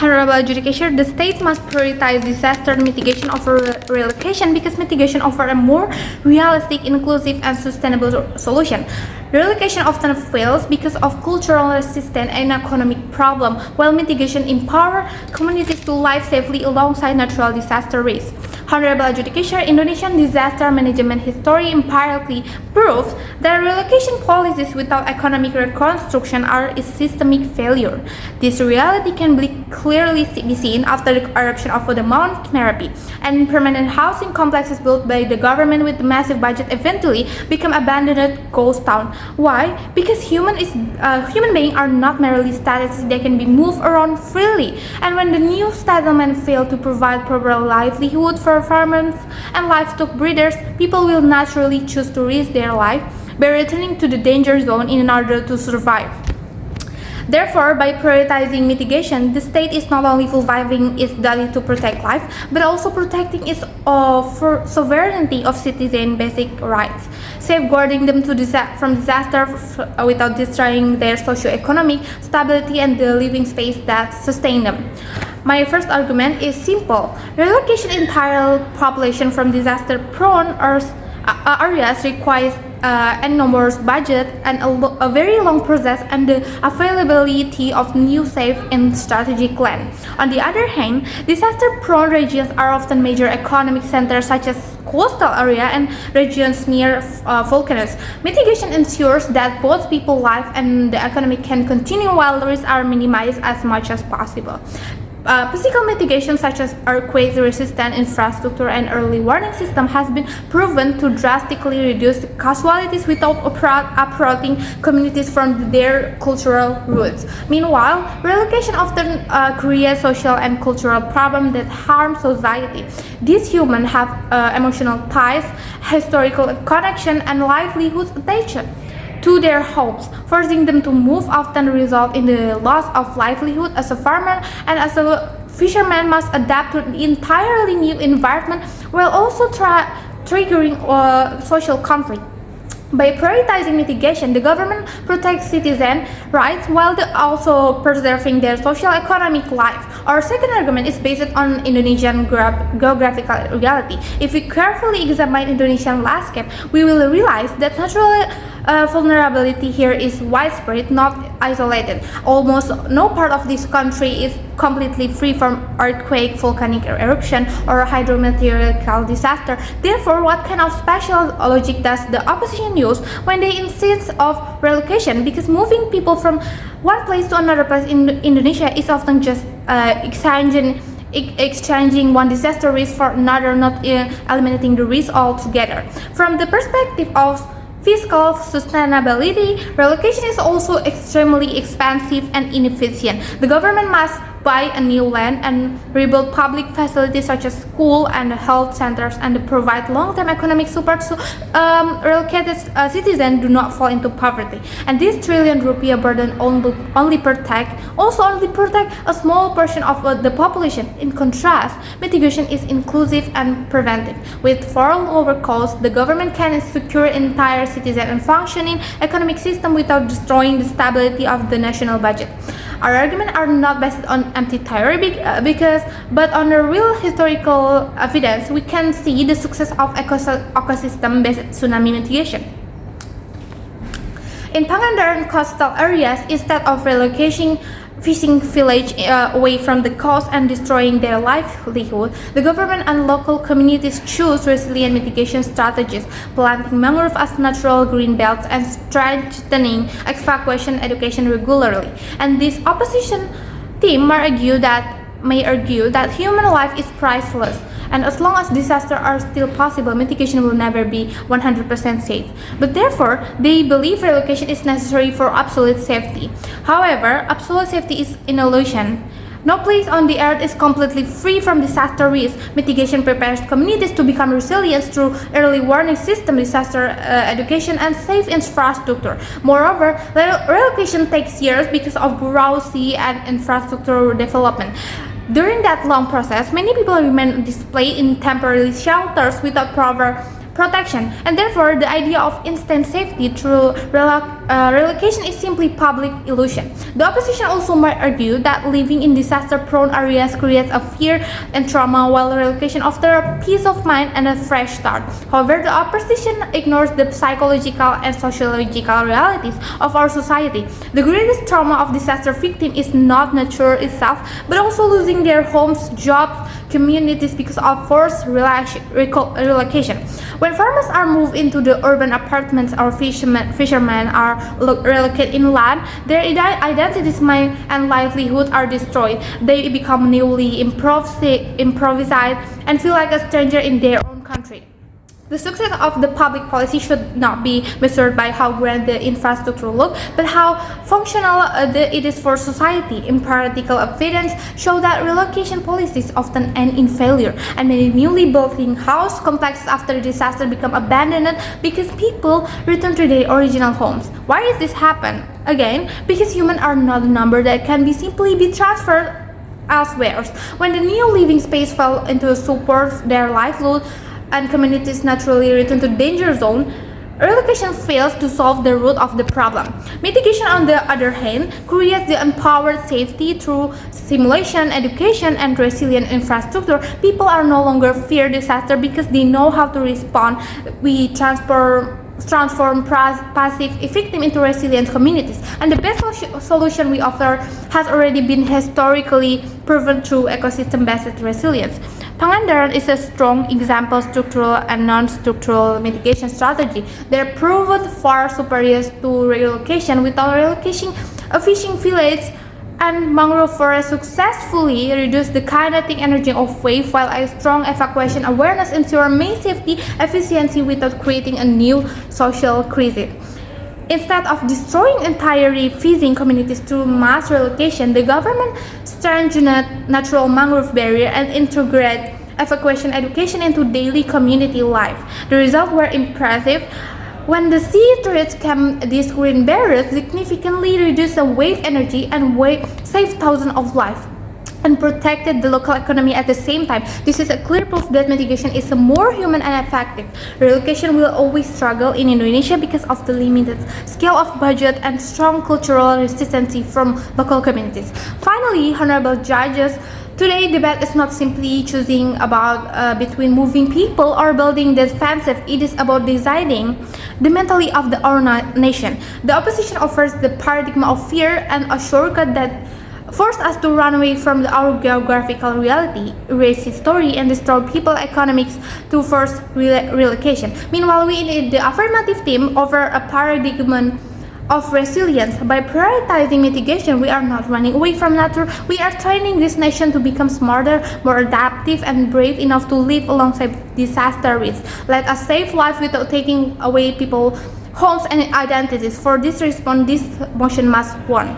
Honorable Adjudicator, the state must prioritize disaster mitigation over relocation because mitigation offers a more realistic, inclusive, and sustainable solution. Relocation often fails because of cultural resistance and economic problem, while mitigation empowers communities to live safely alongside natural disaster risks. Honorable Adjudicator, Indonesian disaster management history empirically proves that relocation policies without economic reconstruction are a systemic failure. This reality can be clearly be seen after the eruption of the Mount Merapi, and permanent housing complexes built by the government with massive budget eventually become abandoned ghost town. Why? Because human beings are not merely statics; they can be moved around freely. And when the new settlement fail to provide proper livelihood for farmers and livestock breeders, people will naturally choose to risk their life by returning to the danger zone in order to survive. Therefore, by prioritizing mitigation, the state is not only fulfilling its duty to protect life, but also protecting its sovereignty of citizens' basic rights, safeguarding them from disaster without destroying their socio-economic stability and the living space that sustain them. My first argument is simple. Relocation entire population from disaster-prone areas requires enormous budget and a very long process and the availability of new safe and strategic land. On the other hand, disaster-prone regions are often major economic centers such as coastal area and regions near volcanoes. Mitigation ensures that both people's life and the economy can continue while the risks are minimized as much as possible. Physical mitigation such as earthquake-resistant infrastructure and early warning system has been proven to drastically reduce casualties without uprooting communities from their cultural roots. Meanwhile, relocation often creates social and cultural problems that harm society. These humans have emotional ties, historical connection, and livelihood attached to their homes. Forcing them to move often result in the loss of livelihood. As a farmer and as a fisherman must adapt to an entirely new environment while also triggering social conflict. By prioritizing mitigation, the government protects citizen rights while also preserving their socio-economic life. Our second argument is based on Indonesian geographical reality. If we carefully examine Indonesian landscape, we will realize that natural vulnerability here is widespread, not isolated. Almost no part of this country is completely free from earthquake, volcanic eruption, or hydrometeorological disaster. Therefore, what kind of special logic does the opposition use when they insist of relocation? Because moving people from one place to another place in Indonesia is often just exchanging one disaster risk for another, not eliminating the risk altogether. From the perspective of fiscal sustainability, relocation is also extremely expensive and inefficient. The government must buy a new land and rebuild public facilities such as school and health centers and provide long-term economic support so relocated citizens do not fall into poverty. And this trillion rupiah burden only protect a small portion of the population. In contrast, mitigation is inclusive and preventive. With far lower costs, the government can secure entire citizen and functioning economic system without destroying the stability of the national budget. Our arguments are not based on empty theory but on the real historical evidence. We can see the success of ecosystem-based tsunami mitigation. In Pangandaran coastal areas, instead of relocating fishing village away from the coast and destroying their livelihood, the government and local communities choose resilient mitigation strategies, planting mangrove as natural green belts and strengthening evacuation education regularly. And this opposition team may argue that human life is priceless, and as long as disasters are still possible, mitigation will never be 100% safe. But therefore, they believe relocation is necessary for absolute safety. However, absolute safety is an illusion. No place on the earth is completely free from disaster risk. Mitigation prepares communities to become resilient through early warning system, disaster education, and safe infrastructure. Moreover, relocation takes years because of bureaucracy and infrastructure development. During that long process, many people remain displaced in temporary shelters without proper protection, and therefore the idea of instant safety through relocation is simply public illusion. The opposition also might argue that living in disaster-prone areas creates a fear and trauma, while relocation offers a peace of mind and a fresh start. However, the opposition ignores the psychological and sociological realities of our society. The greatest trauma of disaster victims is not nature itself, but also losing their homes, jobs, communities because of forced relocation. When farmers are moved into the urban apartments or fishermen are relocated inland, their identities and livelihood are destroyed. They become newly improvised and feel like a stranger in their own country. The success of the public policy should not be measured by how grand the infrastructure looks, but how functional it is for society. Empirical evidence show that relocation policies often end in failure, and many newly built house complexes after disaster become abandoned because people return to their original homes. Why does this happen? Again, because humans are not a number that can simply be transferred elsewhere. When the new living space fell into support their livelihood, and communities naturally return to danger zone, relocation fails to solve the root of the problem. Mitigation, on the other hand, creates the empowered safety through simulation, education, and resilient infrastructure. People are no longer fear disaster because they know how to respond. We transform passive victims into resilient communities, and the best solution we offer has already been historically proven through ecosystem-based resilience. Pangandaran is a strong example of structural and non-structural mitigation strategy. They're proven far superior to relocation. Without relocation, a fishing village and mangrove forest successfully reduce the kinetic energy of wave, while a strong evacuation awareness ensures main safety efficiency without creating a new social crisis. Instead of destroying entire fishing communities through mass relocation, the government strengthened natural mangrove barrier and integrated evacuation education into daily community life. The results were impressive. When the sea threats came, these green barriers significantly reduced the wave energy and saved thousands of lives and protected the local economy at the same time. This is a clear proof that mitigation is more human and effective. Relocation will always struggle in Indonesia because of the limited scale of budget and strong cultural resistance from local communities. Finally, honorable judges, today debate is not simply choosing between moving people or building defensive. It is about deciding the mentality of our nation. The opposition offers the paradigm of fear and a shortcut that forced us to run away from our geographical reality, erase history, and destroy people economics to force relocation. Meanwhile, we in the affirmative team offer a paradigm of resilience. By prioritizing mitigation, we are not running away from nature. We are training this nation to become smarter, more adaptive, and brave enough to live alongside disaster risks. Let us save life without taking away people's homes and identities. For this response, this motion must win.